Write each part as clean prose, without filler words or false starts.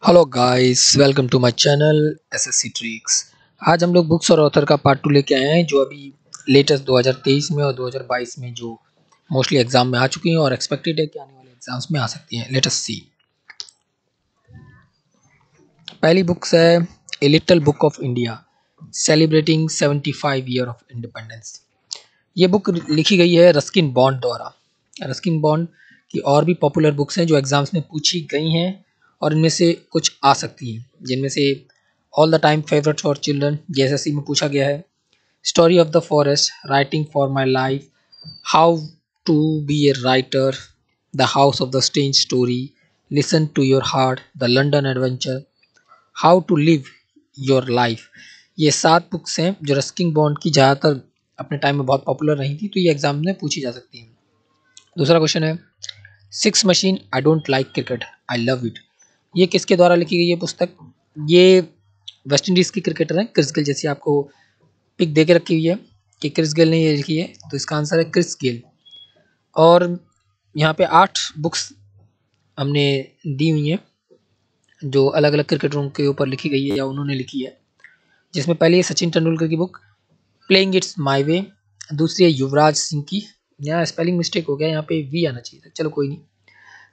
Hello guys, welcome to my channel SSC tricks. आज हम लोग बुक्स और ऑथर का पार्ट 2 लेके आए हैं, जो अभी लेटेस्ट 2023 में और 2022 में जो मोस्टली एग्जाम में आ चुकी हैं और एक्सपेक्टेड है कि आने वाले एग्जाम्स में आ सकती हैं। लेट अस सी। पहली बुक्स है a little book of India celebrating 75 year of independence. ये बुक लिखी गई है रस्किन बॉन्ड द्वारा। रस्किन बॉन्ड की और भी पॉपुलर बुक्स हैं जो एग्जाम्स में पूछी गई हैं और इनमें से कुछ आ सकती हैं, जिनमें से all the time favourite for children JSSC में पूछा गया है, story of the forest, writing for my life, how to be a writer, the house of the strange story, listen to your heart, the London adventure, how to live your life. ये 7 books हैं जो Ruskin bond की ज़्यादातर अपने time में बहुत popular रही थी, तो ये एग्जाम में पूछी जा सकती हैं। दूसरा क्वेश्चन है six machine I don't like cricket I love it. ये किसके द्वारा लिखी गई है पुस्तक? ये वेस्ट इंडीज़ की क्रिकेटर हैं क्रिस गेल, जैसी आपको पिक दे के रखी हुई है कि क्रिस गेल ने ये लिखी है, तो इसका आंसर है क्रिस गेल। और यहाँ पे 8 बुक्स हमने दी हुई हैं जो अलग अलग क्रिकेटरों के ऊपर लिखी गई है या उन्होंने लिखी है, जिसमें पहली है सचिन तेंदुलकर की बुक प्लेइंग इट्स माई वे, दूसरी है युवराज सिंह की, यहाँ स्पेलिंग मिस्टेक हो गया, यहाँ पे वी आना चाहिए था, चलो कोई नहीं।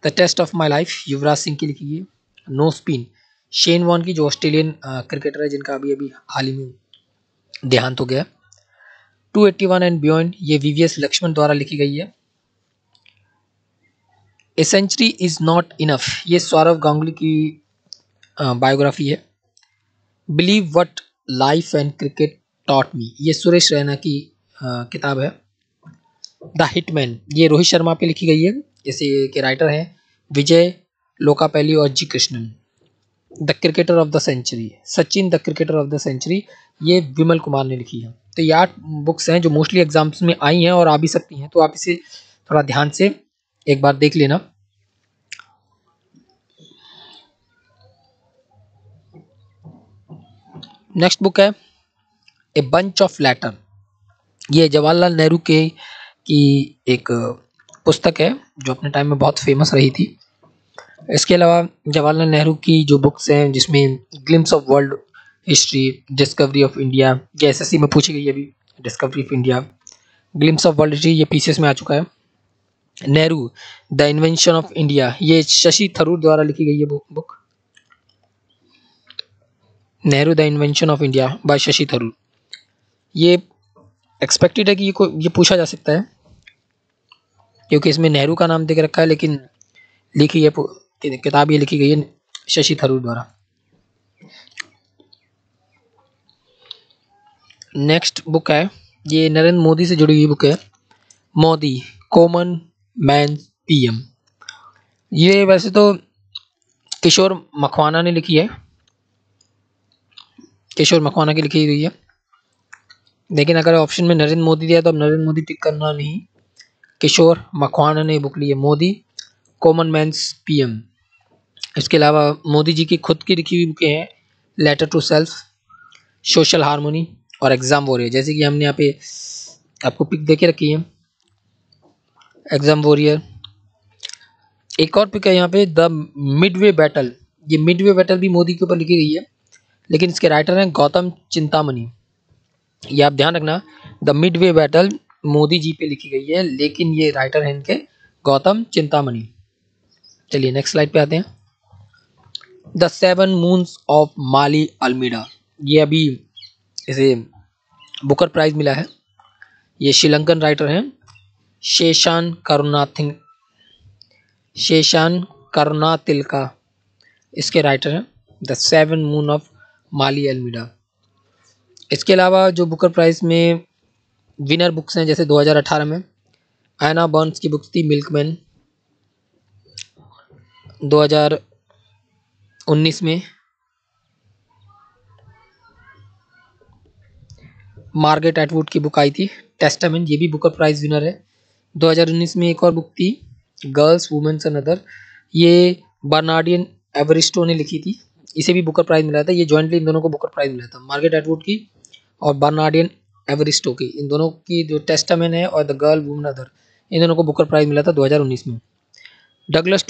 The test of my life Yuvraj Singh की लिखी गई है। नो स्पिन शेन वॉन की, जो ऑस्ट्रेलियन क्रिकेटर है जिनका अभी अभी हाल ही में देहांत हो गया। 281 एंड बियॉन्ड, ये वीवीएस लक्ष्मण द्वारा लिखी गई है। A century is not enough, ये सौरव गांगुली की बायोग्राफी है। Believe what life and cricket taught me, ये सुरेश रैना की किताब है। द हिटमैन, ये रोहित शर्मा पे लिखी गई है, इसे के राइटर हैं विजय लोकापैली और G Krishnan. The cricketer of the century, Sachin the cricketer of the century, ये विमल कुमार ने लिखी है। तो ये 8 बुक्स हैं जो मोस्टली एग्जाम्स में आई हैं और आ भी सकती हैं, तो आप इसे थोड़ा ध्यान से एक बार देख लेना। नेक्स्ट बुक है ए बंच ऑफ लेटर, ये जवाहरलाल नेहरू के की एक पुस्तक है जो अपने टाइम में बहुत फेमस रही थी। इसके अलावा जवाहरलाल नेहरू की जो बुक्स हैं जिसमें glimpse of world history, discovery of India, ये एसएससी में पूछी गई है अभी, discovery of India, glimpse of world history, ये पीसीएस में आ चुका है। Nehru the invention of India, ये शशि थरूर द्वारा लिखी गई है book. Nehru the invention of India by Shashi Tharoor, ये एक्सपेक्टेड है कि ये पूछा जा सकता है क्योंकि इसमें नेहरू का नाम दे के रखा है, लेकिन लिखी है किताब ये लिखी गई है शशि थरूर द्वारा। नेक्स्ट बुक है, ये नरेंद्र मोदी से जुड़ी हुई बुक है, मोदी कॉमन मैन पीएम। ये वैसे तो किशोर मकवाना ने लिखी है, किशोर मकवाना की लिखी हुई है, लेकिन अगर ऑप्शन में नरेंद्र मोदी दिया तो अब नरेंद्र मोदी टिक करना नहीं, किशोर मकवाना ने बुक ली है मोदी कॉमन मैन्स पीएम। इसके अलावा मोदी जी की खुद की लिखी हुई बुकें हैं letter to self, social harmony और एग्जाम वॉरियर, जैसे कि हमने यहाँ पे आपको पिक दे के रखी है एग्जाम वॉरियर। एक और पिक है यहाँ पे द मिडवे बैटल, ये मिडवे बैटल भी मोदी के ऊपर लिखी गई है, लेकिन इसके राइटर हैं गौतम चिंतामणि। ये आप ध्यान रखना, the Midway battle Modi ji पे लिखी गई है, लेकिन ये राइटर हैं इनके गौतम चिंतामणि। चलिए नेक्स्ट स्लाइड पे आते हैं। The 7 moons of Mali Almeida, ये अभी इसे बुकर प्राइज मिला है। ये श्रीलंकन राइटर हैं शेषान करुणातिलका, इसके राइटर हैं the 7 moon of Mali Almeida. इसके अलावा जो बुकर प्राइज में विनर बुक्स हैं, जैसे 2018 में एना बर्न्स की बुक्स थी मिल्कमैन, 2019 में मार्गरेट एटवुड की बुक आई थी टेस्टामेंट, ये भी बुकर प्राइज विनर है। 2019 में एक और बुक थी गर्ल्स वुमेन्स एंड अदर, ये बर्नार्डियन एवरिस्टो ने लिखी थी, इसे भी बुकर प्राइज मिला था। ये जॉइंटली इन दोनों को बुकर प्राइज मिला था, मार्गरेट एटवुड की और बर्नार्डियन एवरिस्टो की, इन दोनों की जो टेस्टामेंट है और द गर्ल वुमेन अदर, इन दोनों को बुकर प्राइज मिला था 2019 में। डगलस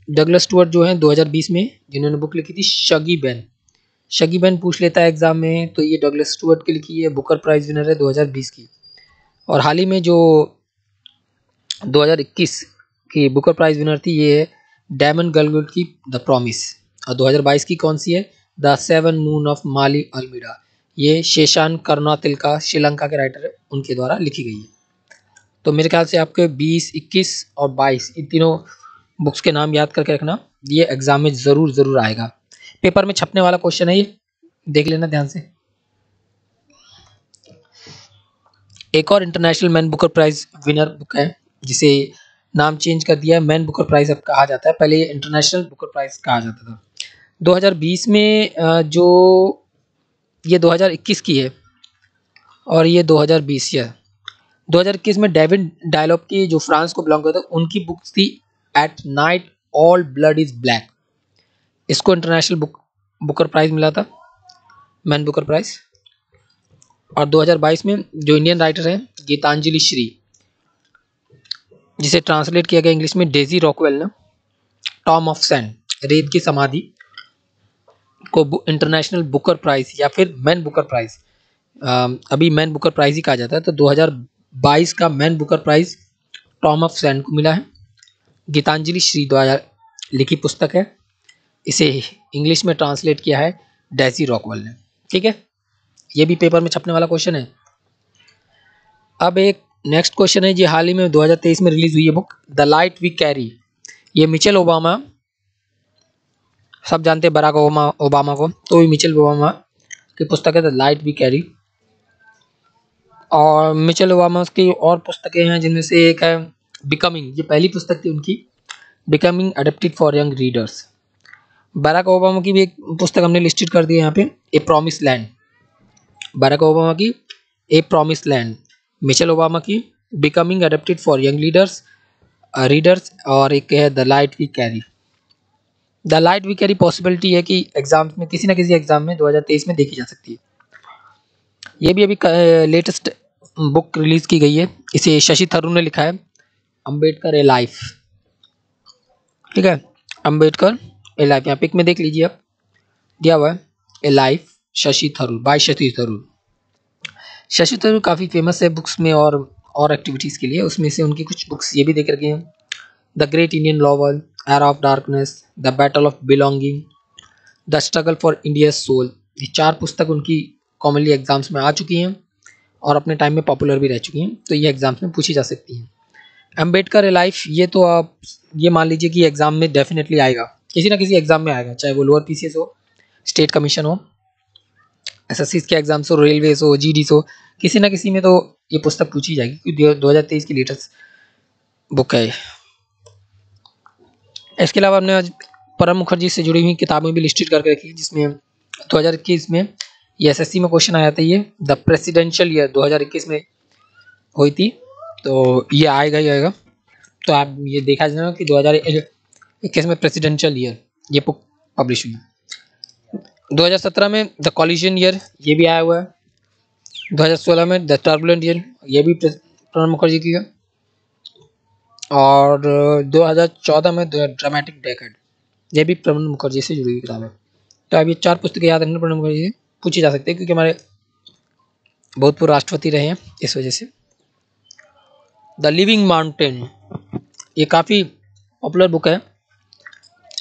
डगलस स्टुअर्ट जो है 2020 में जिन्होंने बुक लिखी थी शगी बैन। शगी बैन पूछ लेता है एग्जाम में, तो ये डगलस स्टुअर्ट की लिखी है, बुकर प्राइज विनर है 2020 की। और हाल ही में जो 2021 की बुकर प्राइज विनर थी ये है डैमन गलगुट की द प्रॉमिस। और 2022 की कौन सी है? The seven moon of Mali Almeida. ये शेशान करुणातिलका श्रीलंका के राइटर है, उनके द्वारा लिखी गई है। तो मेरे ख्याल से आपके 20, 21 और 22 इन तीनों बुक्स के नाम याद करके रखना, ये एग्जाम में जरूर आएगा। पेपर में छपने वाला क्वेश्चन है, ये देख लेना ध्यान से। एक और International Man Booker Prize winner book है जिसे नाम चेंज कर दिया है, मैन बुकर प्राइज अब कहा जाता है, पहले ये इंटरनेशनल बुकर प्राइज कहा जाता था। 2020 में जो ये 2021 की है और ये 2020 है। 2021 में डेविड डायलॉग की, जो फ्रांस को बिलोंग करता है, उनकी बुक थी at night all blood is black. इसको इंटरनेशनल बुकर प्राइज मिला था, मैन बुकर प्राइज। और 2022 में जो इंडियन राइटर हैं गीतांजलि श्री, जिसे ट्रांसलेट किया गया इंग्लिश में डेजी रॉकवेल ने, टॉम ऑफ सैंड, रेत की समाधि, को इंटरनेशनल बुकर प्राइज या फिर मैन बुकर प्राइज, अभी मैन बुकर प्राइज ही कहा जाता है। तो 2022 का Man Booker Prize tomb of sand को मिला है। गीतांजलि श्री द्वारा लिखी पुस्तक है, इसे इंग्लिश में ट्रांसलेट किया है डेजी रॉकवेल ने। ठीक है, ये भी पेपर में छपने वाला क्वेश्चन है। अब एक नेक्स्ट क्वेश्चन है, जी हाल ही में 2023 में रिलीज हुई है book the light we carry. ये मिचेल ओबामा, सब जानते हैं बराक ओबामा को, तो ये मिचेल ओबामा की पुस्तक है द लाइट वी कैरी। और मिचेल ओबामा की और पुस्तकें हैं जिनमें से एक है बिकमिंग, ये पहली पुस्तक थी उनकी, becoming adapted for young readers. Barack Obama की भी एक पुस्तक हमने लिस्टेड कर दी है यहाँ पे, a promise land. Barack Obama की a promise land, Michelle Obama की becoming adapted for young readers, और एक है the light we carry. The light we carry possibility है कि एग्जाम में, किसी ना किसी एग्जाम में 2023 में देखी जा सकती है। ये भी अभी लेटेस्ट बुक रिलीज की गई है, इसे शशि थरूर ने लिखा है, अंबेडकर ए लाइफ। ठीक है, अंबेडकर ए लाइफ, यहाँ पिक में देख लीजिए आप, दिया हुआ है a life Shashi Tharoor, by Shashi Tharoor. Shashi Tharoor काफ़ी फेमस है बुक्स में और एक्टिविटीज़ के लिए, उसमें से उनकी कुछ बुक्स ये भी देख रखी हैं, the great Indian novel, era of darkness, the battle of belonging, the struggle for India soul. ये 4 पुस्तक उनकी कॉमनली एग्जाम्स में आ चुकी हैं और अपने टाइम में पॉपुलर भी रह चुकी हैं, तो ये एग्जाम्स में पूछी जा सकती हैं। अम्बेडकर ए लाइफ, ये तो आप ये मान लीजिए कि एग्जाम में डेफिनेटली आएगा, किसी ना किसी एग्जाम में आएगा, चाहे वो लोअर पीसीएस हो, स्टेट कमीशन हो, एसएससी के एग्जाम्स हो, रेलवेज हो, जीडीस हो, किसी ना किसी में तो ये पुस्तक पूछी जाएगी क्योंकि 2023 की लेटेस्ट बुक है। इसके अलावा हमने आज प्रणब मुखर्जी से जुड़ी हुई किताबें भी लिस्टेड करके रखी है, जिसमें 2021 में ये एसएससी में क्वेश्चन आया था, ये द प्रेसिडेंशियल ईयर 2021 में हुई थी, तो ये आएगा ही आएगा। तो आप ये देखा जाना कि 2021 में प्रेसिडेंशियल ईयर ये बुक पब्लिश हुई। 2017 में द कॉलिजन ईयर, ये भी आया हुआ है। 2016 में द टर्बुलेंट ईयर, ये भी प्रणब मुखर्जी की है। और 2014 में द ड्रामेटिक डेकेड, ये भी प्रणब मुखर्जी से जुड़ी हुई किताब है। तो अब ये 4 पुस्तकें याद रखना, प्रणब मुखर्जी से पूछी जा सकती है क्योंकि हमारे भूतपूर्व राष्ट्रपति रहे हैं, इस वजह से। द लिविंग माउंटेन, ये काफ़ी पॉपुलर बुक है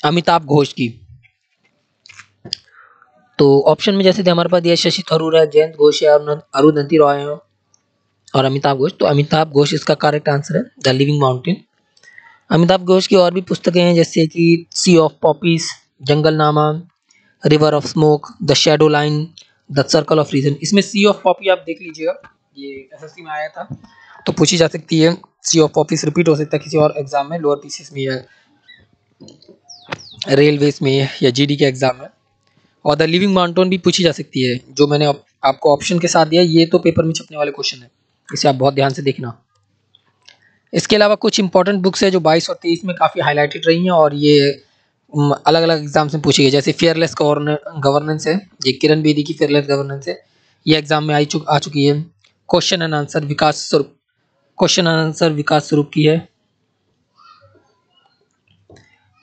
अमिताभ घोष की। तो ऑप्शन में जैसे हमारे पास ये शशि थरूर है, जयंत घोष है, अरुंधति रॉय है और अमिताभ घोष, तो अमिताभ घोष इसका करेक्ट आंसर है, the living mountain. Amitabh Ghosh की और भी पुस्तकें हैं जैसे कि sea of poppies, Jungle Nama, river of smoke, the shadow line, the circle of reason. इसमें सी ऑफ पॉपी आप देख लीजिएगा, ये एसएससी में आया था तो पूछी जा सकती है। सी ऑफ पॉपीज रिपीट हो सकता है किसी और एग्जाम में, लोअर पीसीएस में या रेलवेज में या जीडी के एग्जाम में। और द लिविंग माउंटेन भी पूछी जा सकती है, जो मैंने आपको ऑप्शन के साथ दिया, ये तो पेपर में छपने वाले क्वेश्चन है, इसे आप बहुत ध्यान से देखना। इसके अलावा कुछ इंपॉर्टेंट बुक्स है जो 22 और 23 में काफ़ी हाईलाइटेड रही हैं और ये अलग अलग एग्जाम्स में पूछी गई, जैसे फेयरलेस गवर्नेंस है, ये किरण बेदी की फेयरलेस गवर्नेंस है, ये एग्जाम में आ चुकी है। क्वेश्चन एंड आंसर विकास स्वरूप की है।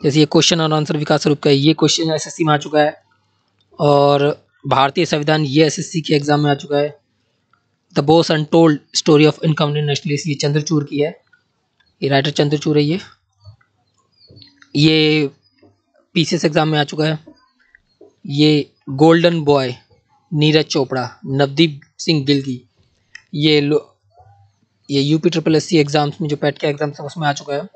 जैसे ये क्वेश्चन और आंसर विकास स्वरूप का है, ये क्वेश्चन एसएससी में आ चुका है। और भारतीय संविधान ये एसएससी के एग्जाम में आ चुका है। The Bose untold story of incomplete nationalist, ये चंद्रचूड़ की है, ये राइटर चंद्रचूड़ है। ये पीसीएस एग्जाम में आ चुका है। ये गोल्डन बॉय नीरज चोपड़ा, नवदीप सिंह गिल की, ये यूपी ट्रिपल एससी एग्जाम्स में जो पैट के एग्जाम्स है उसमें आ चुका है।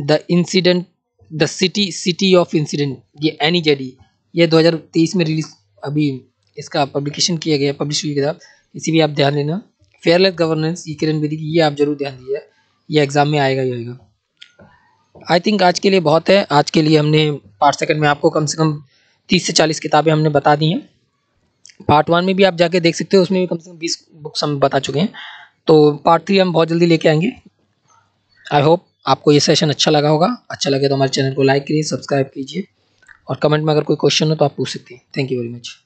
The incident, the city of incident, ये एनईजेडी, ये 2023 में रिलीज, अभी इसका पब्लिकेशन किया गया, पब्लिश हुई किताब, इसी भी आप ध्यान देना। फेयरलेस गवर्नेंस, ये किरण बेदी की, ये आप जरूर ध्यान दीजिए, ये एग्जाम में आएगा ही आएगा। आई थिंक आज के लिए बहुत है। आज के लिए हमने पार्ट सेकंड में आपको कम से कम 30 से 40 किताबें हमने बता दी हैं। पार्ट 1 में भी आप जाके देख सकते हो, उसमें भी कम से कम 20 बुक्स हम बता चुके हैं। तो पार्ट 3 हम बहुत जल्दी लेके आएंगे। आई होप आपको ये सेशन अच्छा लगा होगा। अच्छा लगे तो हमारे चैनल को लाइक कीजिए, सब्सक्राइब कीजिए, और कमेंट में अगर कोई क्वेश्चन हो तो आप पूछ सकते हैं। Thank you very much.